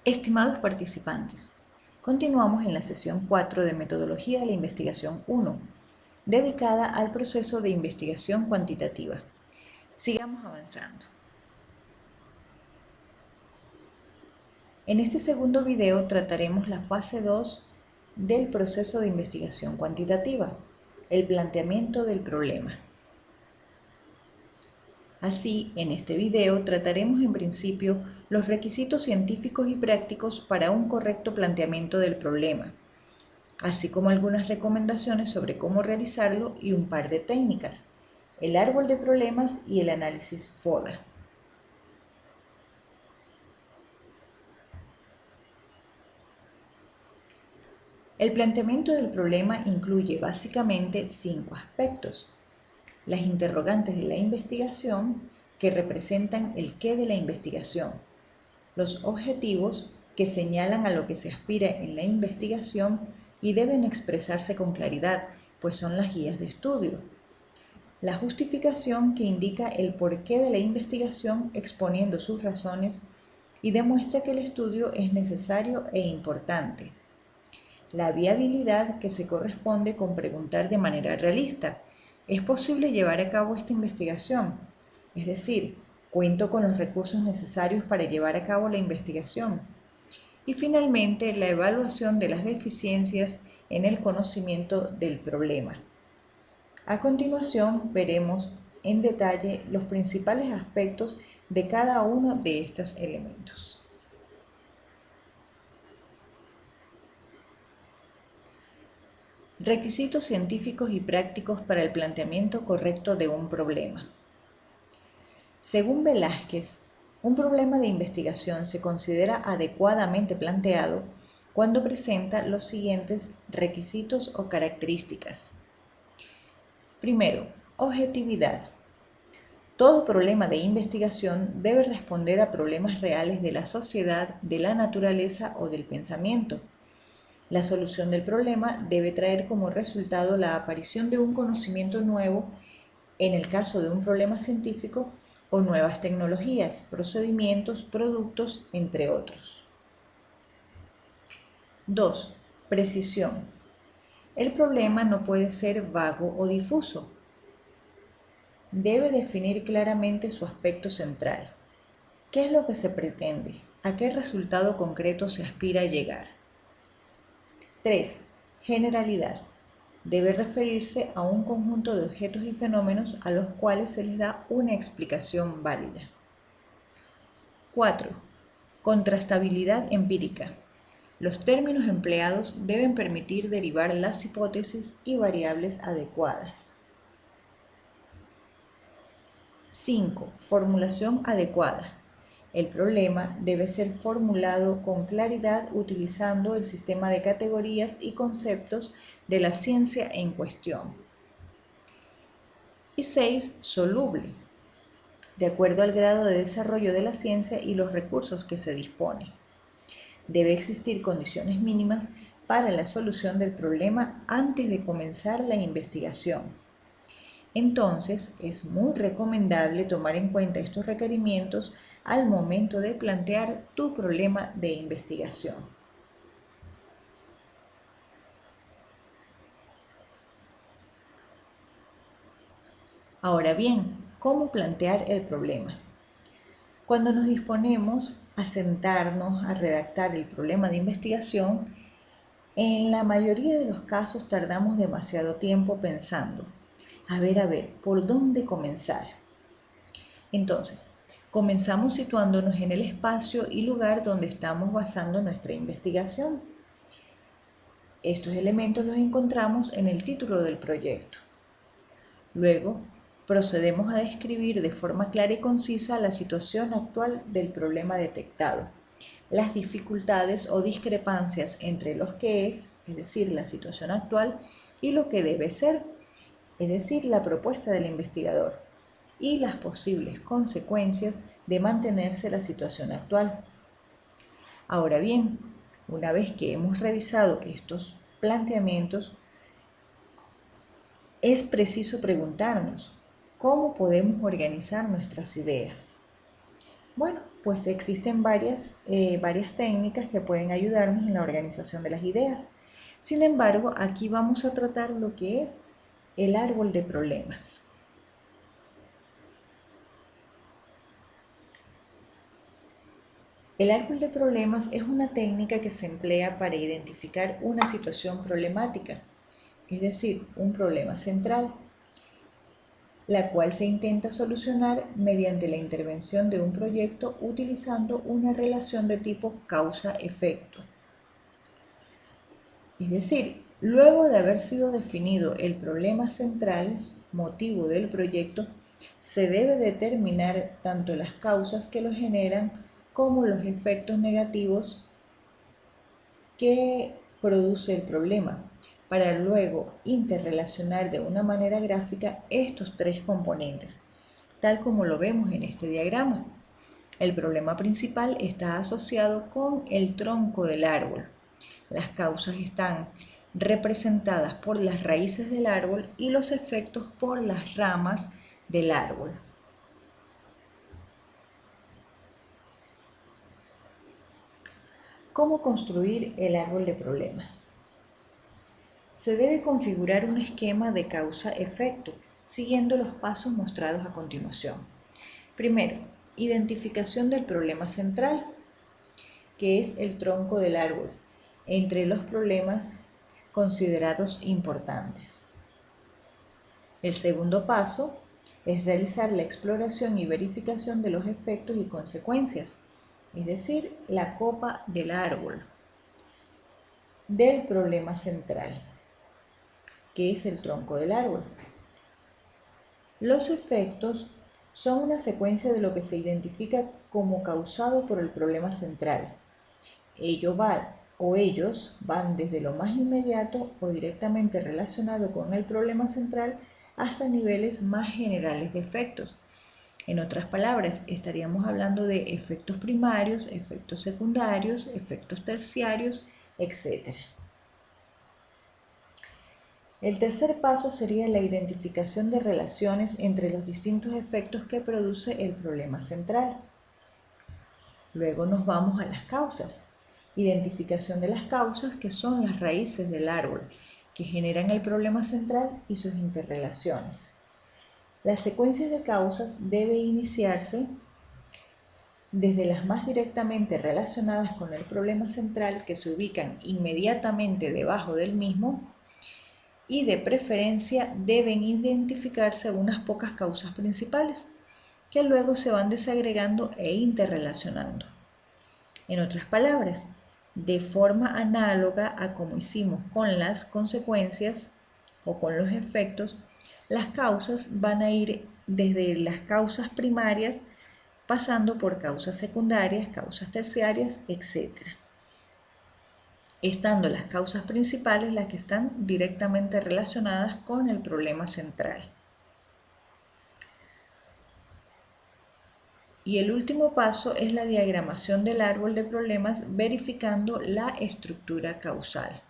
Estimados participantes, continuamos en la sesión 4 de Metodología de la Investigación 1, dedicada al proceso de investigación cuantitativa. Sigamos avanzando. En este segundo video trataremos la fase 2 del proceso de investigación cuantitativa, el planteamiento del problema. Así, en este video trataremos en principio los requisitos científicos y prácticos para un correcto planteamiento del problema, así como algunas recomendaciones sobre cómo realizarlo y un par de técnicas, el árbol de problemas y el análisis FODA. El planteamiento del problema incluye básicamente 5 aspectos: las interrogantes de la investigación, que representan el qué de la investigación; los objetivos, que señalan a lo que se aspira en la investigación y deben expresarse con claridad, pues son las guías de estudio; la justificación, que indica el porqué de la investigación exponiendo sus razones y demuestra que el estudio es necesario e importante; la viabilidad, que se corresponde con preguntar de manera realista: ¿es posible llevar a cabo esta investigación? Es decir, ¿cuento con los recursos necesarios para llevar a cabo la investigación? Y finalmente, la evaluación de las deficiencias en el conocimiento del problema. A continuación, veremos en detalle los principales aspectos de cada uno de estos elementos. Requisitos científicos y prácticos para el planteamiento correcto de un problema. Según Velázquez, un problema de investigación se considera adecuadamente planteado cuando presenta los siguientes requisitos o características. Primero, objetividad. Todo problema de investigación debe responder a problemas reales de la sociedad, de la naturaleza o del pensamiento. La solución del problema debe traer como resultado la aparición de un conocimiento nuevo, en el caso de un problema científico, o nuevas tecnologías, procedimientos, productos, entre otros. 2. Precisión. El problema no puede ser vago o difuso. Debe definir claramente su aspecto central. ¿Qué es lo que se pretende? ¿A qué resultado concreto se aspira a llegar? 3. Generalidad. Debe referirse a un conjunto de objetos y fenómenos a los cuales se les da una explicación válida. 4. Contrastabilidad empírica. Los términos empleados deben permitir derivar las hipótesis y variables adecuadas. 5. Formulación adecuada. El problema debe ser formulado con claridad utilizando el sistema de categorías y conceptos de la ciencia en cuestión. Y 6. Soluble, de acuerdo al grado de desarrollo de la ciencia y los recursos que se dispone. Debe existir condiciones mínimas para la solución del problema antes de comenzar la investigación. Entonces, es muy recomendable tomar en cuenta estos requerimientos al momento de plantear tu problema de investigación. Ahora bien, ¿cómo plantear el problema? Cuando nos disponemos a sentarnos a redactar el problema de investigación, en la mayoría de los casos tardamos demasiado tiempo pensando, a ver, ¿por dónde comenzar? Entonces, comenzamos situándonos en el espacio y lugar donde estamos basando nuestra investigación. Estos elementos los encontramos en el título del proyecto. Luego, procedemos a describir de forma clara y concisa la situación actual del problema detectado, las dificultades o discrepancias entre lo que es decir, la situación actual, y lo que debe ser, es decir, la propuesta del investigador, y las posibles consecuencias de mantenerse la situación actual. Ahora bien, una vez que hemos revisado estos planteamientos, es preciso preguntarnos, ¿cómo podemos organizar nuestras ideas? Bueno, pues existen varias técnicas que pueden ayudarnos en la organización de las ideas. Sin embargo, aquí vamos a tratar lo que es el árbol de problemas. El árbol de problemas es una técnica que se emplea para identificar una situación problemática, es decir, un problema central, la cual se intenta solucionar mediante la intervención de un proyecto utilizando una relación de tipo causa-efecto. Es decir, luego de haber sido definido el problema central, motivo del proyecto, se debe determinar tanto las causas que lo generan como los efectos negativos que produce el problema, para luego interrelacionar de una manera gráfica estos tres componentes, tal como lo vemos en este diagrama. El problema principal está asociado con el tronco del árbol. Las causas están representadas por las raíces del árbol y los efectos por las ramas del árbol. ¿Cómo construir el árbol de problemas? Se debe configurar un esquema de causa-efecto siguiendo los pasos mostrados a continuación. Primero, identificación del problema central, que es el tronco del árbol, entre los problemas considerados importantes. El segundo paso es realizar la exploración y verificación de los efectos y consecuencias, es decir, la copa del árbol del problema central, que es el tronco del árbol. Los efectos son una secuencia de lo que se identifica como causado por el problema central. Ellos van desde lo más inmediato o directamente relacionado con el problema central hasta niveles más generales de efectos. En otras palabras, estaríamos hablando de efectos primarios, efectos secundarios, efectos terciarios, etc. El tercer paso sería la identificación de relaciones entre los distintos efectos que produce el problema central. Luego nos vamos a las causas. Identificación de las causas, que son las raíces del árbol, que generan el problema central y sus interrelaciones. La secuencia de causas debe iniciarse desde las más directamente relacionadas con el problema central, que se ubican inmediatamente debajo del mismo, y de preferencia deben identificarse unas pocas causas principales, que luego se van desagregando e interrelacionando. En otras palabras, de forma análoga a como hicimos con las consecuencias o con los efectos, las causas van a ir desde las causas primarias, pasando por causas secundarias, causas terciarias, etc. Estando las causas principales las que están directamente relacionadas con el problema central. Y el último paso es la diagramación del árbol de problemas verificando la estructura causal.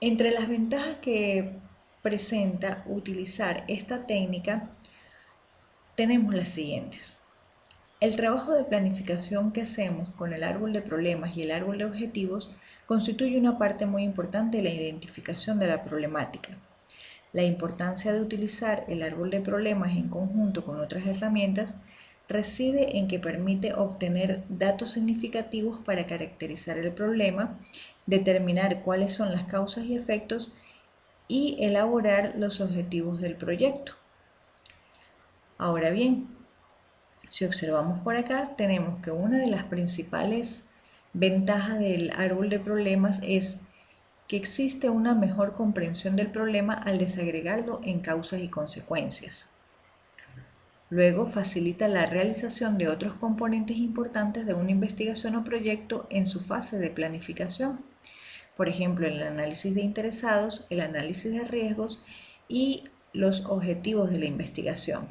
Entre las ventajas que presenta utilizar esta técnica tenemos las siguientes. El trabajo de planificación que hacemos con el árbol de problemas y el árbol de objetivos constituye una parte muy importante de la identificación de la problemática. La importancia de utilizar el árbol de problemas en conjunto con otras herramientas reside en que permite obtener datos significativos para caracterizar el problema, determinar cuáles son las causas y efectos y elaborar los objetivos del proyecto. Ahora bien, si observamos por acá, tenemos que una de las principales ventajas del árbol de problemas es que existe una mejor comprensión del problema al desagregarlo en causas y consecuencias. Luego facilita la realización de otros componentes importantes de una investigación o proyecto en su fase de planificación. Por ejemplo, el análisis de interesados, el análisis de riesgos y los objetivos de la investigación.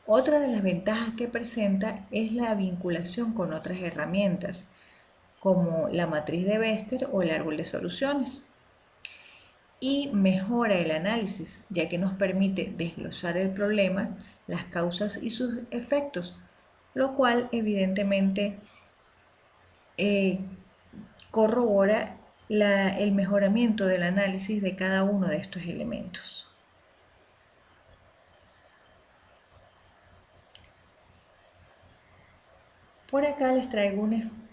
Otra de las ventajas que presenta es la vinculación con otras herramientas, como la matriz de Bester o el árbol de soluciones. Y mejora el análisis, ya que nos permite desglosar el problema, las causas y sus efectos, lo cual evidentemente corrobora el mejoramiento del análisis de cada uno de estos elementos. Por acá les traigo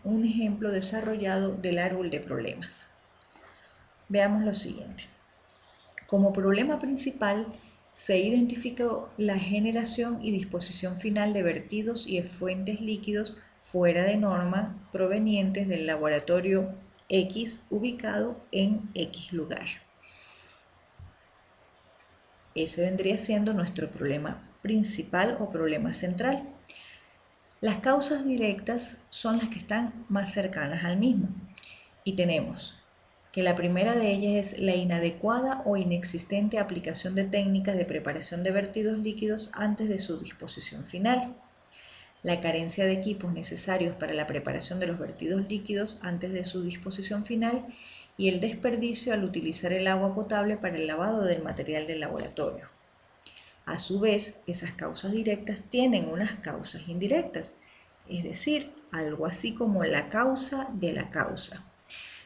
un ejemplo desarrollado del árbol de problemas. Veamos lo siguiente. Como problema principal se identificó la generación y disposición final de vertidos y efluentes líquidos fuera de norma provenientes del laboratorio X ubicado en X lugar. Ese vendría siendo nuestro problema principal o problema central. Las causas directas son las que están más cercanas al mismo y tenemos que la primera de ellas es la inadecuada o inexistente aplicación de técnicas de preparación de vertidos líquidos antes de su disposición final, la carencia de equipos necesarios para la preparación de los vertidos líquidos antes de su disposición final y el desperdicio al utilizar el agua potable para el lavado del material del laboratorio. A su vez, esas causas directas tienen unas causas indirectas, es decir, algo así como la causa de la causa.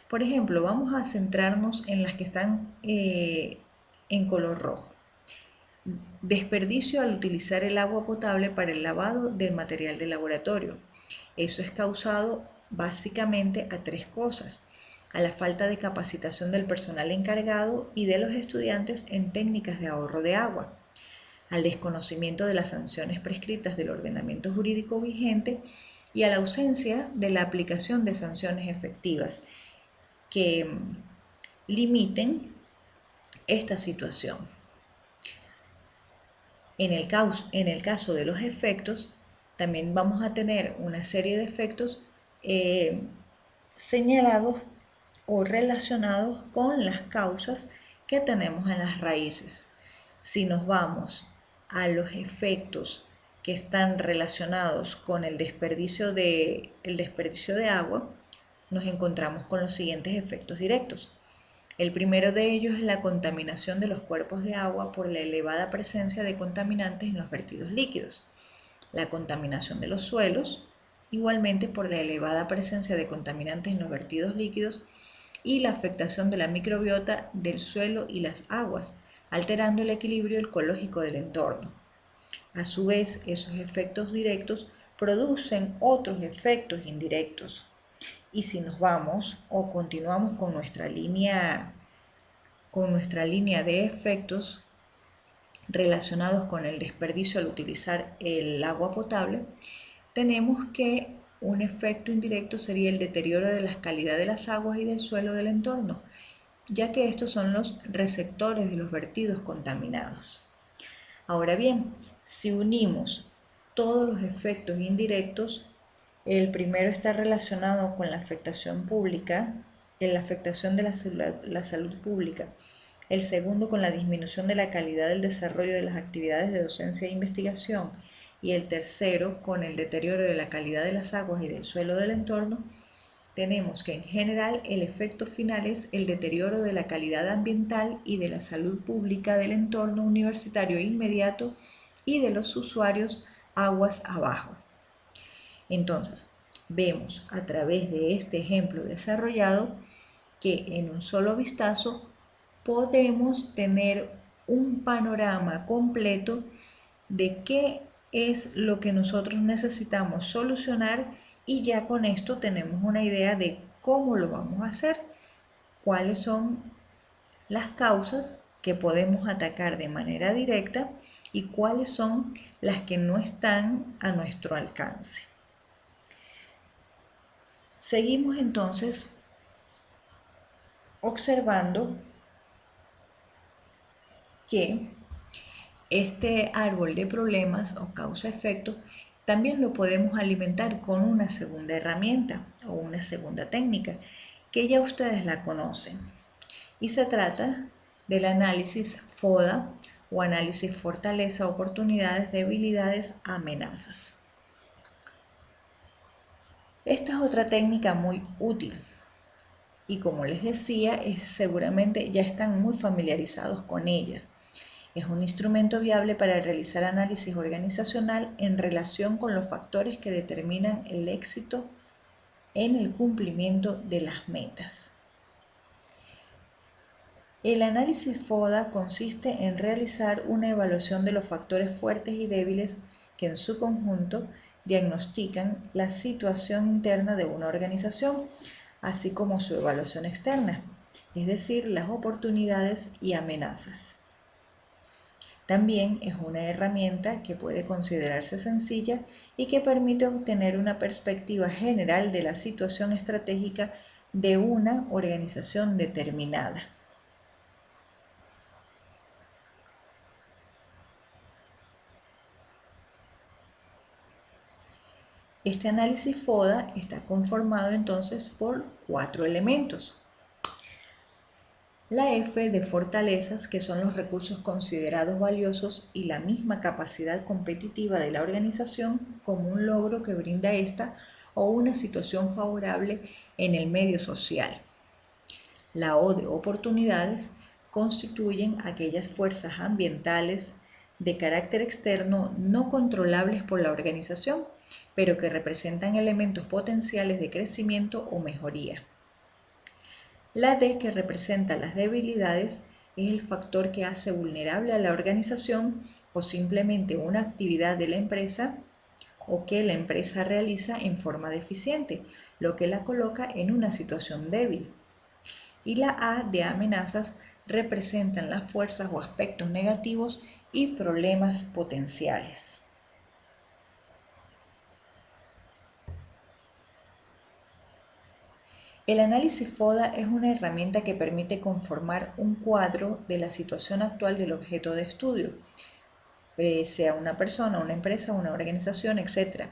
Por ejemplo, vamos a centrarnos en las que están en color rojo. Desperdicio al utilizar el agua potable para el lavado del material de laboratorio. Eso es causado básicamente a tres cosas: a la falta de capacitación del personal encargado y de los estudiantes en técnicas de ahorro de agua, al desconocimiento de las sanciones prescritas del ordenamiento jurídico vigente y a la ausencia de la aplicación de sanciones efectivas que limiten esta situación. En el caso de los efectos, también vamos a tener una serie de efectos señalados o relacionados con las causas que tenemos en las raíces. Si nos vamos a los efectos que están relacionados con el desperdicio de agua, nos encontramos con los siguientes efectos directos. El primero de ellos es la contaminación de los cuerpos de agua por la elevada presencia de contaminantes en los vertidos líquidos. La contaminación de los suelos, igualmente por la elevada presencia de contaminantes en los vertidos líquidos, y la afectación de la microbiota del suelo y las aguas, alterando el equilibrio ecológico del entorno. A su vez, esos efectos directos producen otros efectos indirectos. Y si nos vamos o continuamos con nuestra línea de efectos relacionados con el desperdicio al utilizar el agua potable, tenemos que un efecto indirecto sería el deterioro de la calidad de las aguas y del suelo del entorno, ya que estos son los receptores de los vertidos contaminados. Ahora bien, si unimos todos los efectos indirectos, el primero está relacionado con la afectación pública, en la afectación de la salud pública. El segundo con la disminución de la calidad del desarrollo de las actividades de docencia e investigación. Y el tercero con el deterioro de la calidad de las aguas y del suelo del entorno. Tenemos que en general el efecto final es el deterioro de la calidad ambiental y de la salud pública del entorno universitario inmediato y de los usuarios aguas abajo. Entonces, vemos a través de este ejemplo desarrollado que en un solo vistazo podemos tener un panorama completo de qué es lo que nosotros necesitamos solucionar y ya con esto tenemos una idea de cómo lo vamos a hacer, cuáles son las causas que podemos atacar de manera directa y cuáles son las que no están a nuestro alcance. Seguimos entonces observando que este árbol de problemas o causa-efecto también lo podemos alimentar con una segunda herramienta o una segunda técnica que ya ustedes la conocen. Y se trata del análisis FODA o análisis fortaleza, oportunidades, debilidades, amenazas. Esta es otra técnica muy útil y, como les decía, seguramente ya están muy familiarizados con ella. Es un instrumento viable para realizar análisis organizacional en relación con los factores que determinan el éxito en el cumplimiento de las metas. El análisis FODA consiste en realizar una evaluación de los factores fuertes y débiles que en su conjunto diagnostican la situación interna de una organización, así como su evaluación externa, es decir, las oportunidades y amenazas. También es una herramienta que puede considerarse sencilla y que permite obtener una perspectiva general de la situación estratégica de una organización determinada. Este análisis FODA está conformado entonces por 4 elementos. La F de fortalezas, que son los recursos considerados valiosos y la misma capacidad competitiva de la organización como un logro que brinda esta o una situación favorable en el medio social. La O de oportunidades constituyen aquellas fuerzas ambientales de carácter externo no controlables por la organización, pero que representan elementos potenciales de crecimiento o mejoría. La D, que representa las debilidades, es el factor que hace vulnerable a la organización o simplemente una actividad de la empresa o que la empresa realiza en forma deficiente, lo que la coloca en una situación débil. Y la A de amenazas representan las fuerzas o aspectos negativos y problemas potenciales. El análisis FODA es una herramienta que permite conformar un cuadro de la situación actual del objeto de estudio, sea una persona, una empresa, una organización, etc.,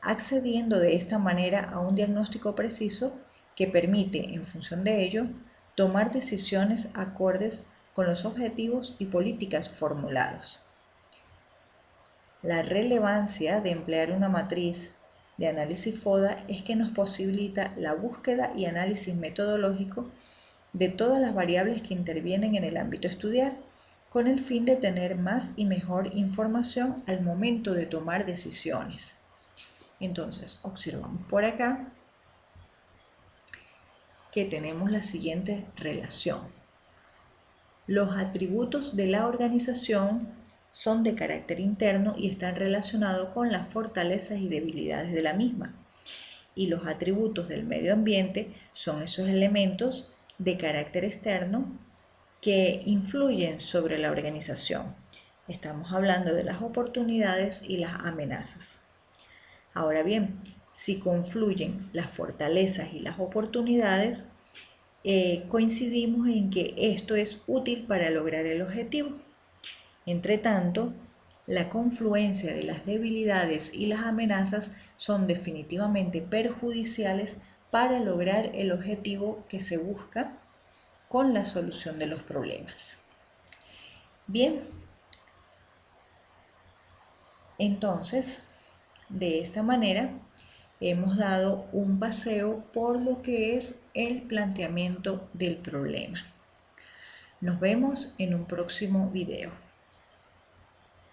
accediendo de esta manera a un diagnóstico preciso que permite, en función de ello, tomar decisiones acordes con los objetivos y políticas formulados. La relevancia de emplear una matriz de análisis FODA es que nos posibilita la búsqueda y análisis metodológico de todas las variables que intervienen en el ámbito a estudiar, con el fin de tener más y mejor información al momento de tomar decisiones. Entonces, observamos por acá que tenemos la siguiente relación. Los atributos de la organización son de carácter interno y están relacionados con las fortalezas y debilidades de la misma. Y los atributos del medio ambiente son esos elementos de carácter externo que influyen sobre la organización. Estamos hablando de las oportunidades y las amenazas. Ahora bien, si confluyen las fortalezas y las oportunidades, coincidimos en que esto es útil para lograr el objetivo. Entre tanto, la confluencia de las debilidades y las amenazas son definitivamente perjudiciales para lograr el objetivo que se busca con la solución de los problemas. Bien, entonces, de esta manera hemos dado un paseo por lo que es el planteamiento del problema. Nos vemos en un próximo video.